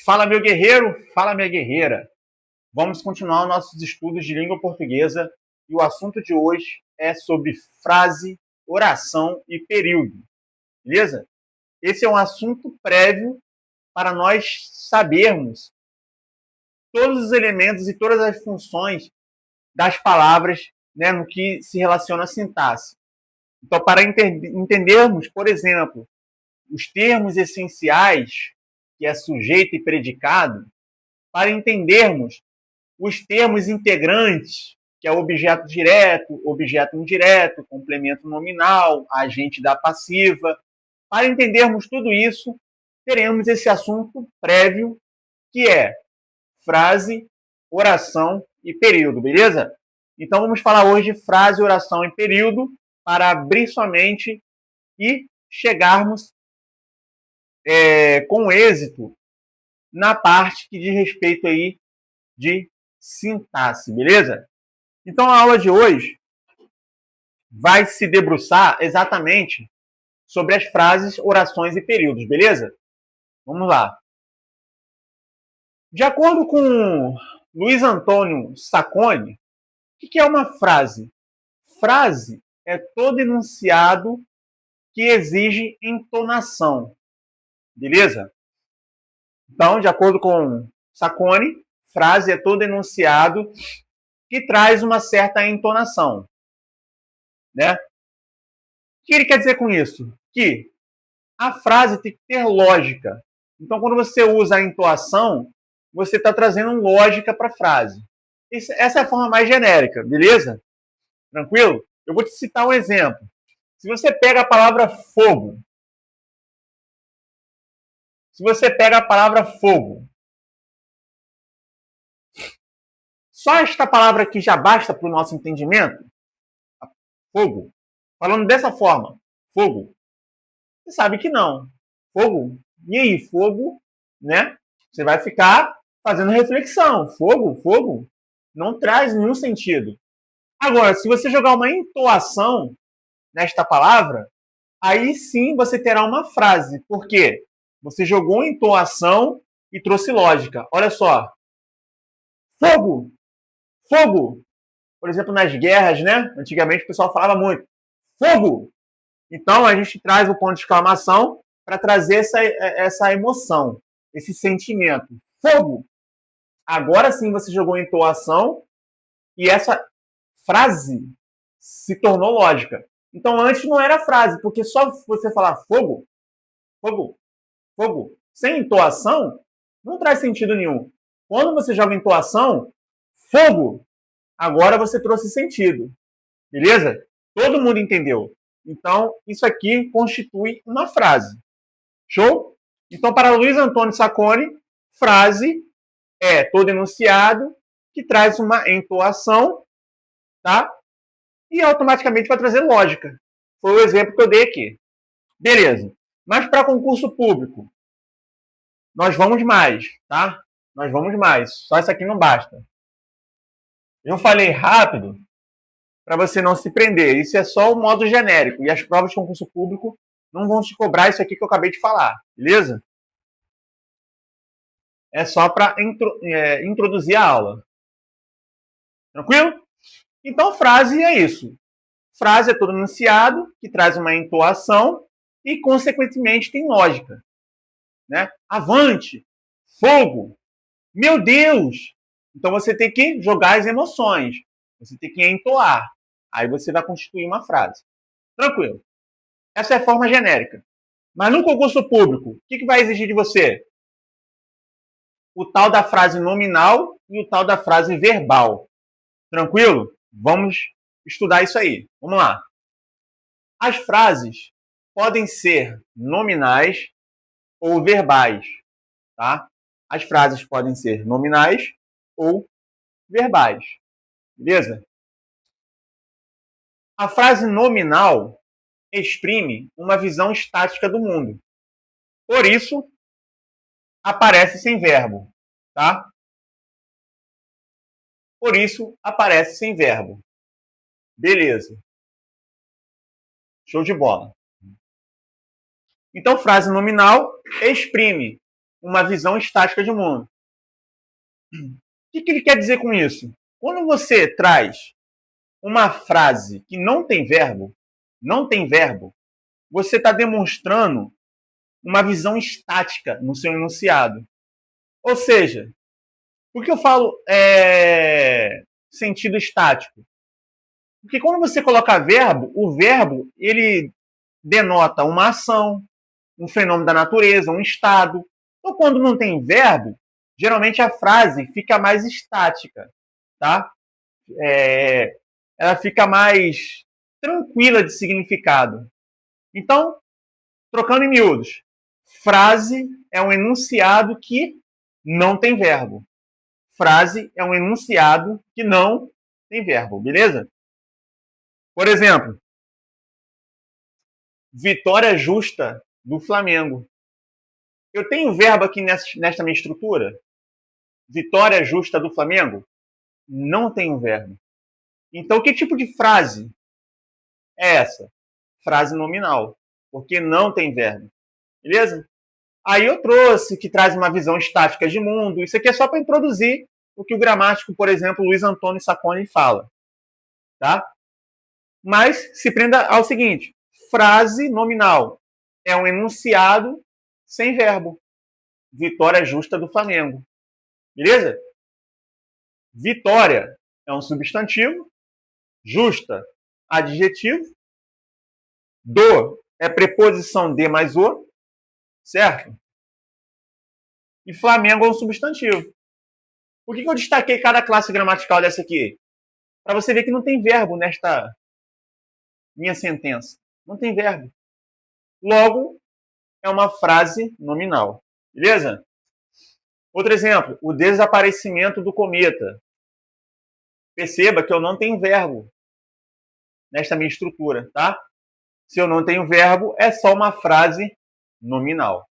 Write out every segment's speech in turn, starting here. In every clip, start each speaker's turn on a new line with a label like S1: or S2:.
S1: Fala, meu guerreiro, fala, minha guerreira. Vamos continuar nossos estudos de língua portuguesa e o assunto de hoje é sobre frase, oração e período, beleza? Esse é um assunto prévio para nós sabermos todos os elementos e todas as funções das palavras, né, no que se relaciona à sintaxe. Então, para entendermos, por exemplo, os termos essenciais, que é sujeito e predicado, para entendermos os termos integrantes, que é objeto direto, objeto indireto, complemento nominal, agente da passiva. Para entendermos tudo isso, teremos esse assunto prévio, que é frase, oração e período, beleza? Então vamos falar hoje de frase, oração e período para abrir sua mente e chegarmos com êxito na parte que diz respeito aí de sintaxe, beleza? Então a aula de hoje vai se debruçar exatamente sobre as frases, orações e períodos, beleza? Vamos lá. De acordo com Luiz Antônio Sacconi, o que é uma frase? Frase é todo enunciado que exige entonação, beleza? Então, de acordo com Sacconi, frase é todo enunciado que traz uma certa entonação, né? O que ele quer dizer com isso? Que a frase tem que ter lógica. Então, quando você usa a entoação, você está trazendo lógica para a frase. Essa é a forma mais genérica, beleza? Tranquilo? Eu vou te citar um exemplo. Se você pega a palavra fogo, só esta palavra aqui já basta para o nosso entendimento? Fogo. Falando dessa forma, fogo. Você sabe que não. Fogo? E aí, fogo, né? Você vai ficar fazendo reflexão. Fogo, fogo, não traz nenhum sentido. Agora, se você jogar uma entoação nesta palavra, aí sim você terá uma frase. Por quê? Você jogou entoação e trouxe lógica. Olha só. Fogo! Fogo! Por exemplo, nas guerras, né? Antigamente o pessoal falava muito. Fogo! Então a gente traz o ponto de exclamação para trazer essa emoção, esse sentimento. Fogo! Agora sim você jogou entoação e essa frase se tornou lógica. Então antes não era frase, porque só você falar fogo, fogo, fogo, sem entoação, não traz sentido nenhum. Quando você joga entoação, fogo, agora você trouxe sentido. Beleza? Todo mundo entendeu. Então, isso aqui constitui uma frase. Show? Então, para Luiz Antônio Sacconi, frase é todo enunciado que traz uma entoação, tá? E automaticamente vai trazer lógica. Foi o exemplo que eu dei aqui. Beleza. Mas para concurso público, nós vamos mais, tá? Nós vamos mais. Só isso aqui não basta. Eu falei rápido para você não se prender. Isso é só o modo genérico. E as provas de concurso público não vão te cobrar isso aqui que eu acabei de falar. Beleza? É só para introduzir a aula. Tranquilo? Então, frase é isso. Frase é todo enunciado que traz uma entoação e, consequentemente, tem lógica. Né? Avante! Fogo! Meu Deus! Então, você tem que jogar as emoções. Você tem que entoar. Aí você vai constituir uma frase. Tranquilo. Essa é a forma genérica. Mas no concurso público, o que vai exigir de você? O tal da frase nominal e o tal da frase verbal. Tranquilo? Vamos estudar isso aí. Vamos lá. As frases podem ser nominais ou verbais, tá? As frases podem ser nominais ou verbais. Beleza? A frase nominal exprime uma visão estática do mundo. Por isso, aparece sem verbo, tá? Por isso, aparece sem verbo. Beleza. Show de bola. Então, frase nominal exprime uma visão estática de mundo. O que ele quer dizer com isso? Quando você traz uma frase que não tem verbo, você está demonstrando uma visão estática no seu enunciado. Ou seja, por que eu falo sentido estático? Porque quando você coloca verbo, o verbo ele denota uma ação, um fenômeno da natureza, um estado. Então, quando não tem verbo, geralmente a frase fica mais estática, tá? Ela fica mais tranquila de significado. Então, trocando em miúdos, frase é um enunciado que não tem verbo. Frase é um enunciado que não tem verbo, beleza? Por exemplo, vitória justa do Flamengo. Eu tenho verbo aqui nesta minha estrutura? Vitória justa do Flamengo? Não tenho verbo. Então, que tipo de frase é essa? Frase nominal, porque não tem verbo. Beleza? Aí eu trouxe que traz uma visão estática de mundo. Isso aqui é só para introduzir o que o gramático, por exemplo, Luiz Antônio Sacconi fala. Tá? Mas se prenda ao seguinte: frase nominal é um enunciado sem verbo. Vitória justa do Flamengo. Beleza? Vitória é um substantivo. Justa, adjetivo. Do é preposição de mais o. Certo? E Flamengo é um substantivo. Por que eu destaquei cada classe gramatical dessa aqui? Para você ver que não tem verbo nesta minha sentença. Não tem verbo. Logo, é uma frase nominal. Beleza? Outro exemplo, o desaparecimento do cometa. Perceba que eu não tenho verbo nesta minha estrutura, tá? Se eu não tenho verbo, é só uma frase nominal,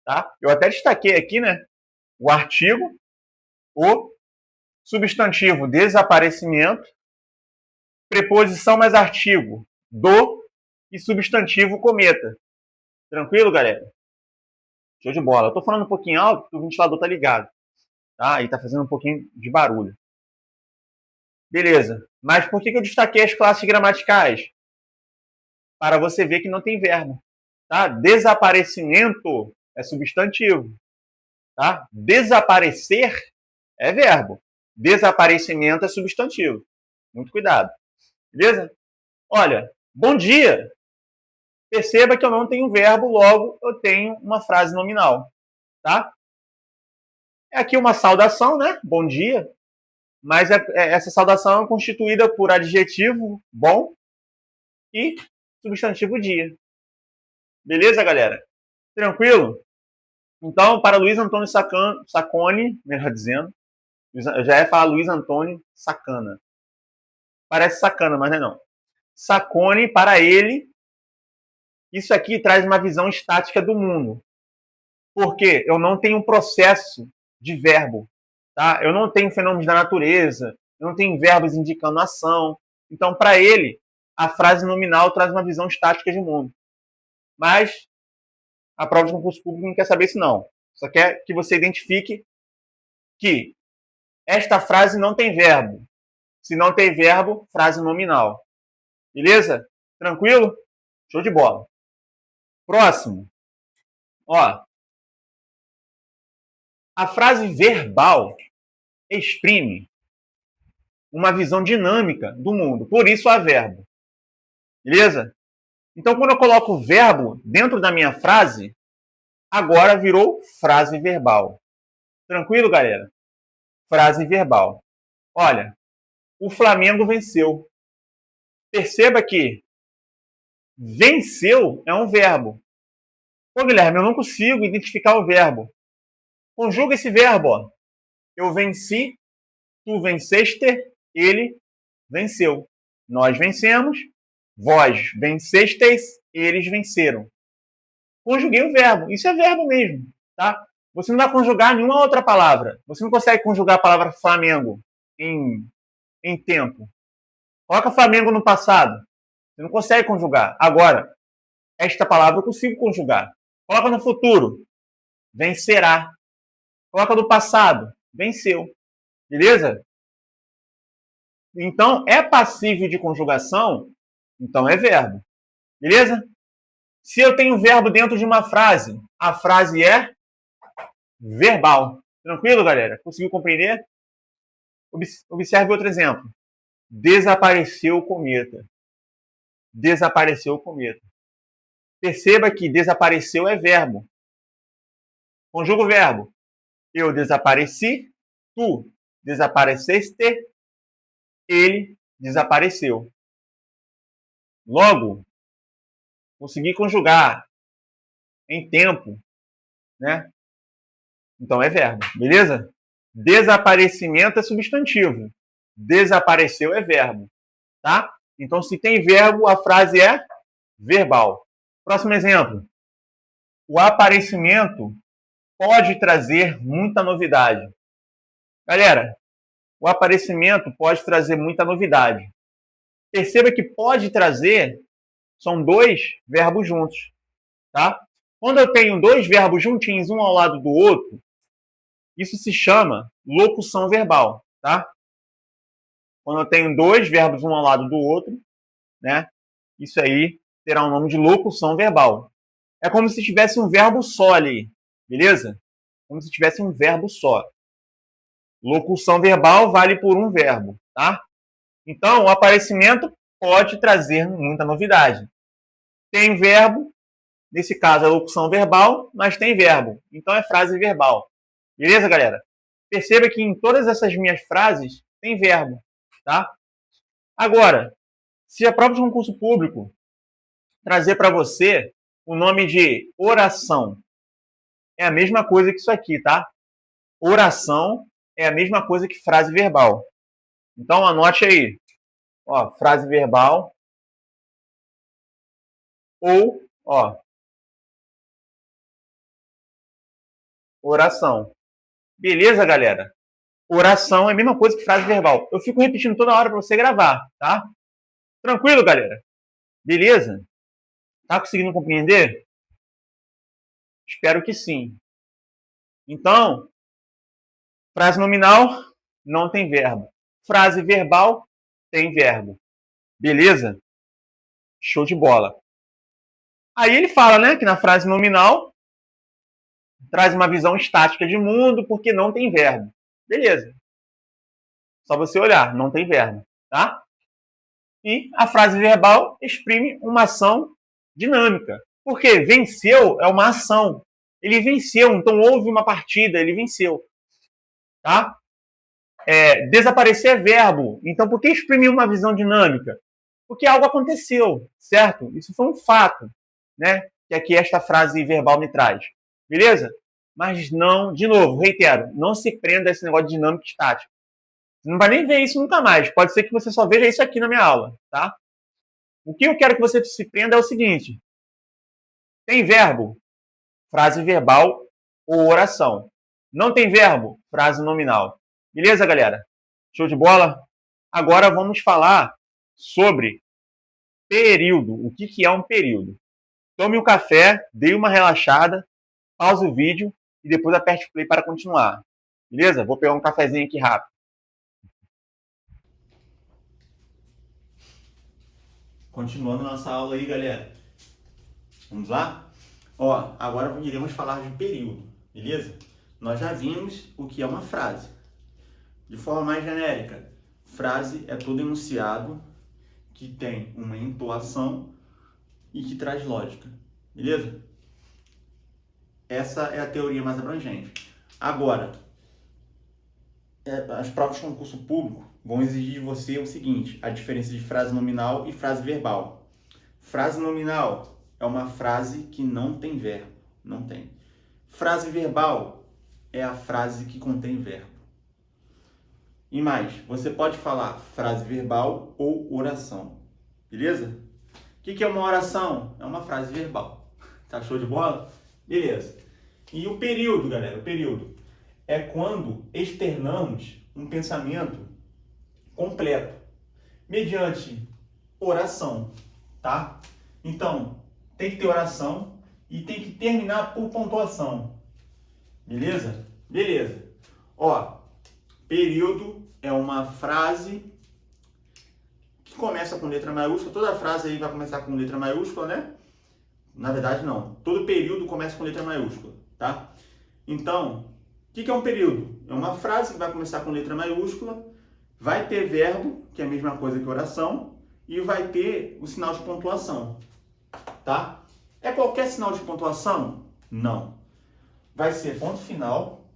S1: tá? Eu até destaquei aqui, né, o artigo, o substantivo desaparecimento, preposição mais artigo do e substantivo cometa. Tranquilo, galera? Show de bola. Eu tô falando um pouquinho alto porque o ventilador tá ligado, tá? E tá fazendo um pouquinho de barulho. Beleza. Mas por que eu destaquei as classes gramaticais? Para você ver que não tem verbo, tá? Desaparecimento é substantivo, tá? Desaparecer é verbo. Desaparecimento é substantivo. Muito cuidado. Beleza? Olha, bom dia. Perceba que eu não tenho verbo, logo eu tenho uma frase nominal, tá? É aqui uma saudação, né? Bom dia. Mas essa saudação é constituída por adjetivo bom e substantivo dia. Beleza, galera? Tranquilo? Então, para Luiz Antônio Sacconi, melhor dizendo, eu já ia falar Luiz Antônio Sacana. Parece sacana, mas não é não. Sacconi, para ele, isso aqui traz uma visão estática do mundo. Porque eu não tenho um processo de verbo. Tá? Eu não tenho fenômenos da natureza, eu não tenho verbos indicando ação. Então, para ele, a frase nominal traz uma visão estática de mundo. Mas a prova de concurso público não quer saber isso, não. Só quer que você identifique que esta frase não tem verbo. Se não tem verbo, frase nominal. Beleza? Tranquilo? Show de bola. Próximo. Ó. A frase verbal exprime uma visão dinâmica do mundo. Por isso há verbo. Beleza? Então, quando eu coloco o verbo dentro da minha frase, agora virou frase verbal. Tranquilo, galera? Frase verbal. Olha, o Flamengo venceu. Perceba que venceu é um verbo. Pô, Guilherme, eu não consigo identificar o verbo. Conjuga esse verbo. Ó. Eu venci, tu venceste, ele venceu. Nós vencemos, vós vencestes, eles venceram. Conjuguei o verbo. Isso é verbo mesmo, tá? Você não vai conjugar nenhuma outra palavra. Você não consegue conjugar a palavra Flamengo em tempo. Coloca Flamengo no passado. Você não consegue conjugar. Agora, esta palavra eu consigo conjugar. Coloca no futuro. vencerá. Coloca do passado, venceu. Beleza? Então, é passível de conjugação, então é verbo. Beleza? Se eu tenho verbo dentro de uma frase, a frase é verbal. Tranquilo, galera? Conseguiu compreender? Observe outro exemplo. Desapareceu o cometa. Desapareceu o cometa. Perceba que desapareceu é verbo. Conjuga o verbo. Eu desapareci, tu desapareceste, ele desapareceu. Logo, consegui conjugar em tempo, né? Então é verbo, beleza? Desaparecimento é substantivo. Desapareceu é verbo, tá? Então, se tem verbo, a frase é verbal. Próximo exemplo. O aparecimento pode trazer muita novidade. Galera, o aparecimento pode trazer muita novidade. Perceba que pode trazer são dois verbos juntos, tá? Quando eu tenho dois verbos juntinhos, um ao lado do outro, isso se chama locução verbal, tá? Quando eu tenho dois verbos um ao lado do outro, né? Isso aí terá o nome de locução verbal. É como se tivesse um verbo só ali, beleza? Como se tivesse um verbo só. Locução verbal vale por um verbo, tá? Então, o aparecimento pode trazer muita novidade. Tem verbo, nesse caso é locução verbal, mas tem verbo. Então é frase verbal. Beleza, galera? Perceba que em todas essas minhas frases tem verbo, tá? Agora, se a prova de concurso público trazer para você o nome de oração, é a mesma coisa que isso aqui, tá? Oração é a mesma coisa que frase verbal. Então anote aí, ó, frase verbal ou, ó, oração. Beleza, galera? Oração é a mesma coisa que frase verbal. Eu fico repetindo toda hora para você gravar, tá? Tranquilo, galera? Beleza? Tá conseguindo compreender? Espero que sim. Então, frase nominal não tem verbo. Frase verbal tem verbo. Beleza? Show de bola. Aí ele fala, né, que na frase nominal traz uma visão estática de mundo porque não tem verbo. Beleza. Só você olhar, não tem verbo, tá? E a frase verbal exprime uma ação dinâmica. Porque venceu é uma ação. Ele venceu, então houve uma partida, ele venceu. Tá? Desaparecer é verbo. Então, por que exprimir uma visão dinâmica? Porque algo aconteceu, certo? Isso foi um fato, né? Que aqui esta frase verbal me traz. Beleza? Mas não, de novo, reitero, não se prenda a esse negócio de dinâmica estática. Você não vai nem ver isso nunca mais. Pode ser que você só veja isso aqui na minha aula, tá? O que eu quero que você se prenda é o seguinte. Tem verbo? Frase verbal ou oração. Não tem verbo? Frase nominal. Beleza, galera? Show de bola? Agora vamos falar sobre período. O que é um período? Tome um café, dê uma relaxada, pause o vídeo e depois aperte play para continuar. Beleza? Vou pegar um cafezinho aqui rápido. Continuando nossa aula aí, galera. Vamos lá? Ó, agora iremos falar de período, beleza? Nós já vimos o que é uma frase. De forma mais genérica, frase é todo enunciado que tem uma entoação e que traz lógica, beleza? Essa é a teoria mais abrangente. Agora, as provas de concurso público vão exigir de você o seguinte, a diferença de frase nominal e frase verbal. Frase nominal é uma frase que não tem verbo, não tem. Frase verbal é a frase que contém verbo. E mais, você pode falar frase verbal ou oração, beleza? O que é uma oração? É uma frase verbal. Tá show de bola? Beleza. E o período, galera, o período é quando externamos um pensamento completo, mediante oração, tá? Então, tem que ter oração e tem que terminar por pontuação. Beleza? Beleza. Ó, período é uma frase que começa com letra maiúscula. Toda frase aí vai começar com letra maiúscula, né? Na verdade, não. Todo período começa com letra maiúscula, tá? Então, o que é um período? É uma frase que vai começar com letra maiúscula, vai ter verbo, que é a mesma coisa que oração, e vai ter o sinal de pontuação, tá? É qualquer sinal de pontuação? Não. Vai ser ponto final,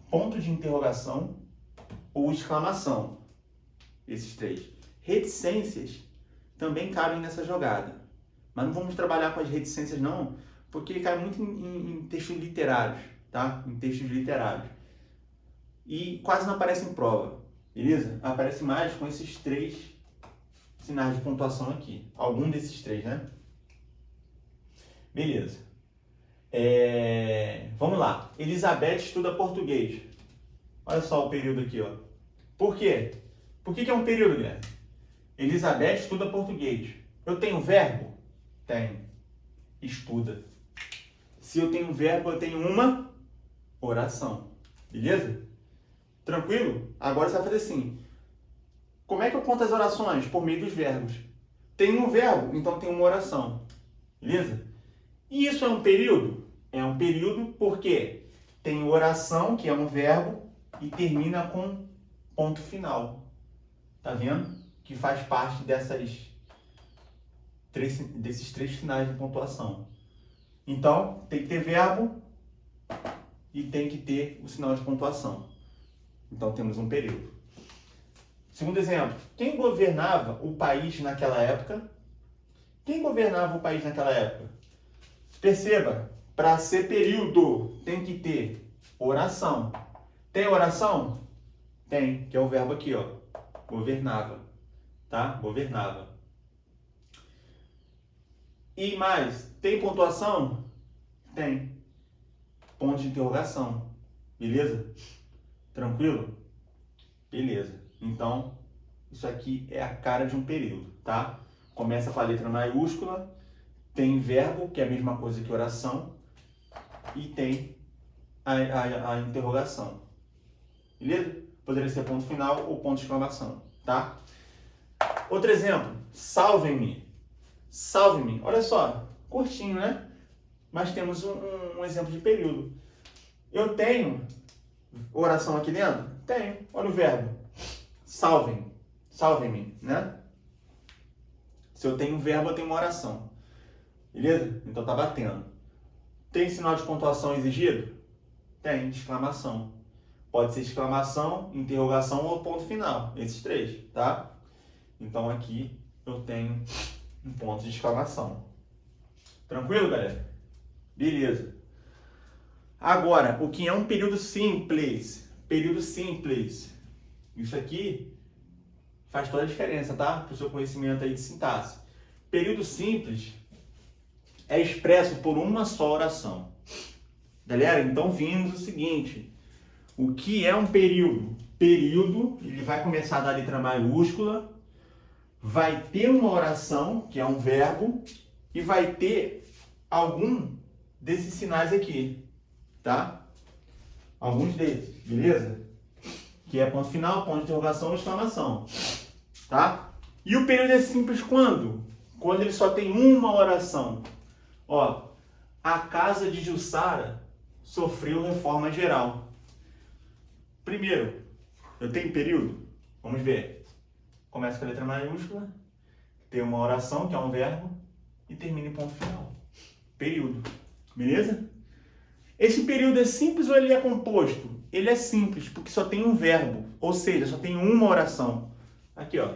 S1: ponto de interrogação ou exclamação. Esses três. Reticências também cabem nessa jogada. Mas não vamos trabalhar com as reticências não, porque cai muito em textos literários, tá? Em textos literários. E quase não aparece em prova, beleza? Aparece mais com esses três sinais de pontuação aqui. Algum desses três, né? Beleza. Vamos lá. Elizabeth estuda português. Olha só o período aqui, ó. Por quê? Por que é um período, Guilherme? Elizabeth estuda português. Eu tenho verbo? Tenho. Estuda. Se eu tenho verbo, eu tenho uma oração. Beleza? Tranquilo? Agora você vai fazer assim. Como é que eu conto as orações? Por meio dos verbos. Tem um verbo, então tem uma oração. Beleza? E isso é um período? É um período porque tem oração, que é um verbo, e termina com ponto final. Tá vendo? Que faz parte desses três sinais de pontuação. Então, tem que ter verbo e tem que ter o sinal de pontuação. Então, temos um período. Segundo exemplo, quem governava o país naquela época? Quem governava o país naquela época? Perceba, para ser período tem que ter oração. Tem oração? Tem, que é o verbo aqui, ó. Governava, tá? Governava. E mais, tem pontuação? Tem. Ponto de interrogação. Beleza? Tranquilo? Beleza. Então, isso aqui é a cara de um período, tá? Começa com a letra maiúscula, tem verbo, que é a mesma coisa que oração, e tem a interrogação. Beleza? Poderia ser ponto final ou ponto de exclamação, tá? Outro exemplo, salvem-me. Salve-me. Olha só, curtinho, né? Mas temos um exemplo de período. Eu tenho oração aqui dentro? Tenho. Olha o verbo. Salvem. Salvem-me, né? Se eu tenho um verbo, eu tenho uma oração. Beleza? Então tá batendo. Tem sinal de pontuação exigido? Tem. Exclamação. Pode ser exclamação, interrogação ou ponto final. Esses três, tá? Então aqui eu tenho um ponto de exclamação. Tranquilo, galera? Beleza. Agora, o que é um período simples? Período simples. Isso aqui faz toda a diferença, tá? Para o seu conhecimento aí de sintaxe. Período simples é expresso por uma só oração. Galera, então vimos o seguinte. O que é um período? Período, ele vai começar da letra maiúscula, vai ter uma oração, que é um verbo, e vai ter algum desses sinais aqui, tá? Alguns deles, beleza? Que é ponto final, ponto de interrogação, exclamação, tá? E o período é simples quando? Quando ele só tem uma oração. Ó, a casa de Jussara sofreu reforma geral. Primeiro, eu tenho período? Vamos ver. Começa com a letra maiúscula, tem uma oração, que é um verbo, e termina em ponto final. Período. Beleza? Esse período é simples ou ele é composto? Ele é simples, porque só tem um verbo, ou seja, só tem uma oração. Aqui, ó.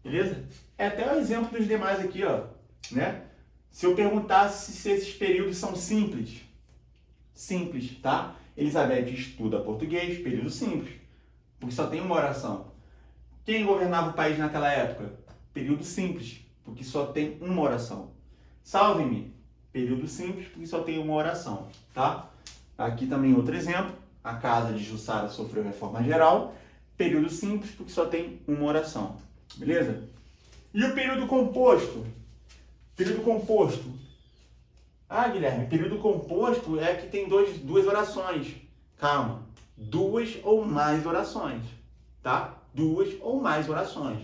S1: Beleza? É até o exemplo dos demais aqui, ó. Né? Se eu perguntasse se esses períodos são simples. Simples, tá? Elizabeth estuda português, período simples, porque só tem uma oração. Quem governava o país naquela época? Período simples, porque só tem uma oração. Salve-me, período simples, porque só tem uma oração, tá? Aqui também outro exemplo, a casa de Jussara sofreu reforma geral, período simples, porque só tem uma oração, beleza? E o período composto? Período composto
S2: Ah, Guilherme, período composto é que tem duas orações. Calma. Duas ou mais orações, tá? Duas ou mais orações.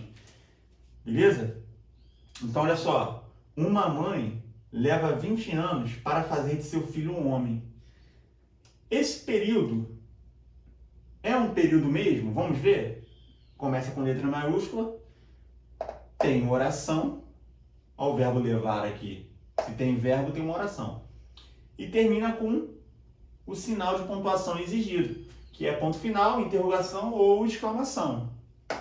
S2: Beleza? Então, olha só. Uma mãe leva 20 anos para fazer de seu filho um homem. Esse período é um período mesmo? Vamos ver? Começa com letra maiúscula. Tem uma oração. Olha o verbo levar aqui. Se tem verbo, tem uma oração. E termina com o sinal de pontuação exigido, que é ponto final, interrogação ou exclamação.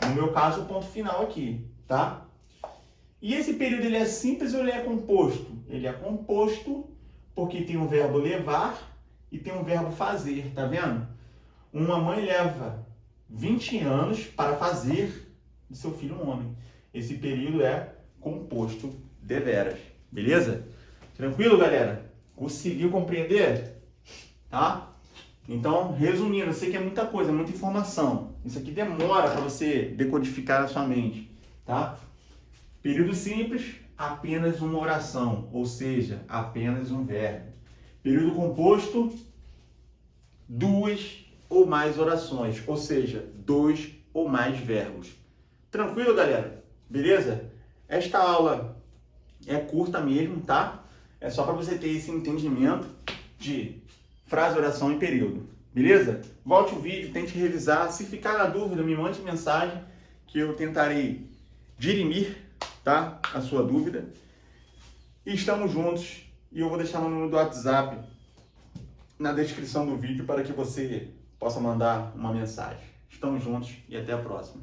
S2: No meu caso, o ponto final aqui, tá? E esse período ele é simples ou ele é composto? Ele é composto porque tem um verbo levar e tem um verbo fazer, tá vendo? Uma mãe leva 20 anos para fazer de seu filho um homem. Esse período é composto deveras, beleza? Tranquilo, galera? Conseguiu compreender? Tá? Então, resumindo, eu sei que é muita coisa, muita informação. Isso aqui demora para você decodificar na sua mente, tá? Período simples, apenas uma oração, ou seja, apenas um verbo. Período composto, duas ou mais orações, ou seja, dois ou mais verbos. Tranquilo, galera? Beleza? Esta aula é curta mesmo, tá? É só para você ter esse entendimento de frase, oração e período. Beleza? Volte o vídeo, tente revisar. Se ficar na dúvida, me mande mensagem que eu tentarei dirimir, tá? A sua dúvida. E estamos juntos. E eu vou deixar o número do WhatsApp na descrição do vídeo para que você possa mandar uma mensagem. Estamos juntos e até a próxima.